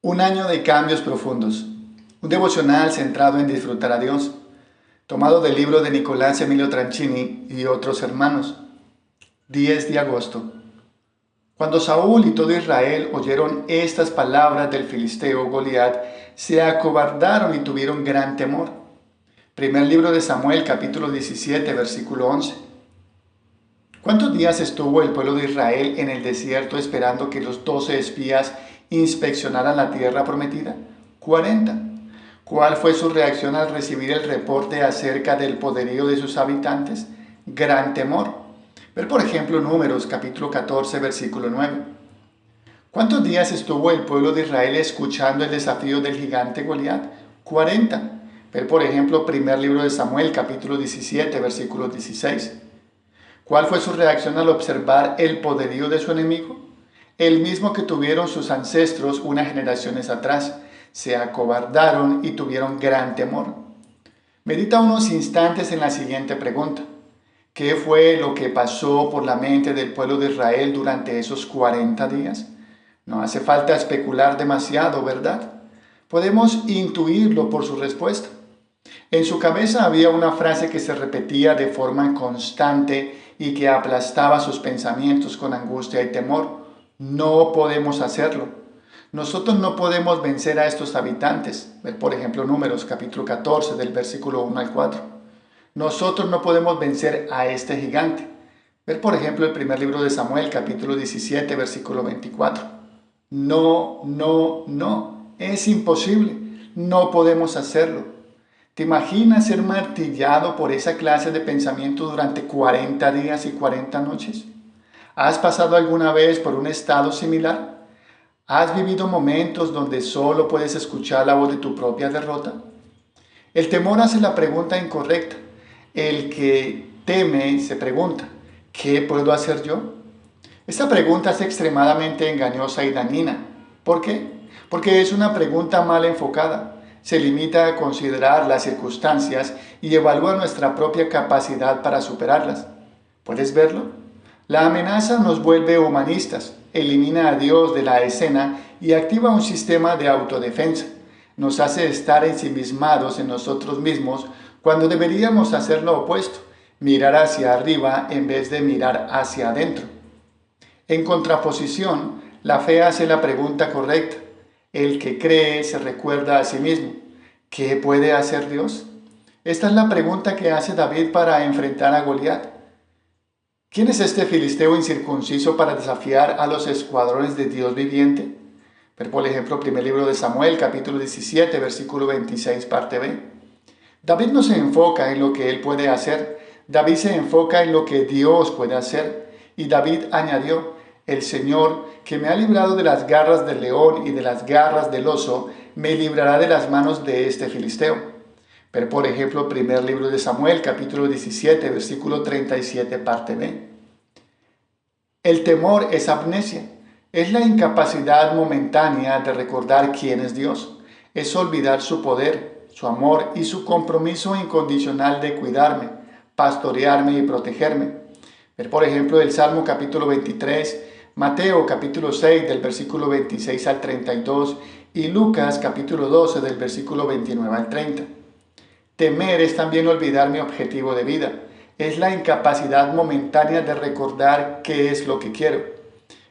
Un año de cambios profundos. Un devocional centrado en disfrutar a Dios, tomado del libro de Nicolás Emilio Tranchini y otros hermanos. 10 de agosto. Cuando Saúl y todo Israel oyeron estas palabras del filisteo Goliat, se acobardaron y tuvieron gran temor. Primer libro de Samuel, capítulo 17, versículo 11. ¿Cuántos días estuvo el pueblo de Israel en el desierto esperando que los 12 espías inspeccionaran la tierra prometida? 40. ¿Cuál fue su reacción al recibir el reporte acerca del poderío de sus habitantes? Gran temor. Ver por ejemplo Números capítulo 14, versículo 9. ¿Cuántos días estuvo el pueblo de Israel escuchando el desafío del gigante Goliat? 40. Ver por ejemplo primer libro de Samuel capítulo 17, versículo 16. ¿Cuál fue su reacción al observar el poderío de su enemigo? El mismo que tuvieron sus ancestros unas generaciones atrás. Se acobardaron y tuvieron gran temor. Medita unos instantes en la siguiente pregunta. ¿Qué fue lo que pasó por la mente del pueblo de Israel durante esos 40 días? No hace falta especular demasiado, ¿verdad? Podemos intuirlo por su respuesta. En su cabeza había una frase que se repetía de forma constante y que aplastaba sus pensamientos con angustia y temor. No podemos hacerlo. Nosotros no podemos vencer a estos habitantes. Por ejemplo, Números capítulo 14 del versículo 1 al 4. Nosotros no podemos vencer a este gigante. Ver por ejemplo el primer libro de Samuel capítulo 17 versículo 24. No, no, no. Es imposible. No podemos hacerlo. ¿Te imaginas ser martillado por esa clase de pensamiento durante 40 días y 40 noches? ¿Has pasado alguna vez por un estado similar? ¿Has vivido momentos donde solo puedes escuchar la voz de tu propia derrota? El temor hace la pregunta incorrecta. El que teme se pregunta, ¿qué puedo hacer yo? Esta pregunta es extremadamente engañosa y dañina. ¿Por qué? Porque es una pregunta mal enfocada. Se limita a considerar las circunstancias y evalúa nuestra propia capacidad para superarlas. ¿Puedes verlo? La amenaza nos vuelve humanistas, elimina a Dios de la escena y activa un sistema de autodefensa. Nos hace estar ensimismados en nosotros mismos cuando deberíamos hacer lo opuesto, mirar hacia arriba en vez de mirar hacia adentro. En contraposición, la fe hace la pregunta correcta. El que cree se recuerda a sí mismo. ¿Qué puede hacer Dios? Esta es la pregunta que hace David para enfrentar a Goliat. ¿Quién es este filisteo incircunciso para desafiar a los escuadrones de Dios viviente? Ver por ejemplo, primer libro de Samuel, capítulo 17, versículo 26, parte B. David no se enfoca en lo que él puede hacer. David se enfoca en lo que Dios puede hacer. Y David añadió, el Señor, que me ha librado de las garras del león y de las garras del oso, me librará de las manos de este filisteo. Ver por ejemplo, primer libro de Samuel, capítulo 17, versículo 37, parte B. El temor es amnesia. Es la incapacidad momentánea de recordar quién es Dios. Es olvidar su poder, su amor y su compromiso incondicional de cuidarme, pastorearme y protegerme. Ver por ejemplo el Salmo capítulo 23, Mateo capítulo 6 del versículo 26 al 32 y Lucas capítulo 12 del versículo 29 al 30. Temer es también olvidar mi objetivo de vida. Es la incapacidad momentánea de recordar qué es lo que quiero.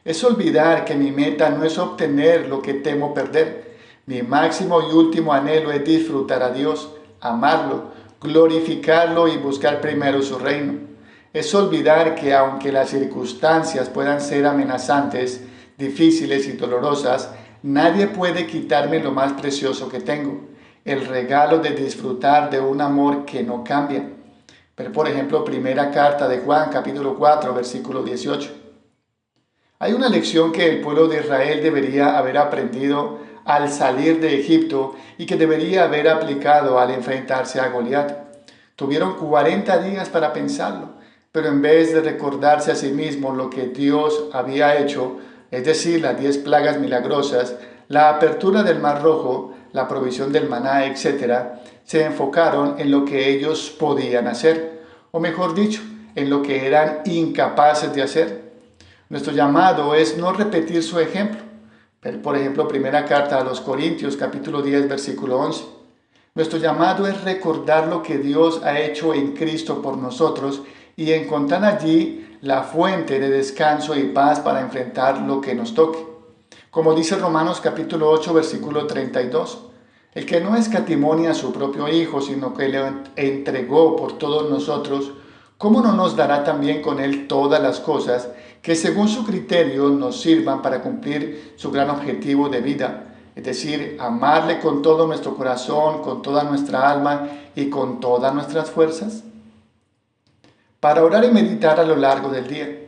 Es olvidar que mi meta no es obtener lo que temo perder. Mi máximo y último anhelo es disfrutar a Dios, amarlo, glorificarlo y buscar primero su reino. Es olvidar que aunque las circunstancias puedan ser amenazantes, difíciles y dolorosas, nadie puede quitarme lo más precioso que tengo, el regalo de disfrutar de un amor que no cambia. Pero por ejemplo, primera carta de Juan, capítulo 4, versículo 18. Hay una lección que el pueblo de Israel debería haber aprendido al salir de Egipto y que debería haber aplicado al enfrentarse a Goliat. Tuvieron 40 días para pensarlo. Pero en vez de recordarse a sí mismo lo que Dios había hecho, es decir, las 10 plagas milagrosas, la apertura del Mar Rojo, la provisión del maná, etc., se enfocaron en lo que ellos podían hacer, o mejor dicho, en lo que eran incapaces de hacer. Nuestro llamado es no repetir su ejemplo, Por ejemplo, primera carta a los Corintios, capítulo 10, versículo 11. Nuestro llamado es recordar lo que Dios ha hecho en Cristo por nosotros y encontrar allí la fuente de descanso y paz para enfrentar lo que nos toque. Como dice Romanos capítulo 8, versículo 32, el que no escatimó a su propio Hijo, sino que le entregó por todos nosotros, ¿cómo no nos dará también con él todas las cosas que según su criterio nos sirvan para cumplir su gran objetivo de vida? Es decir, amarle con todo nuestro corazón, con toda nuestra alma y con todas nuestras fuerzas. Para orar y meditar a lo largo del día,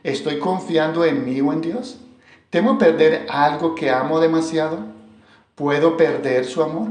¿estoy confiando en mí o en Dios? ¿Temo perder algo que amo demasiado? ¿Puedo perder su amor?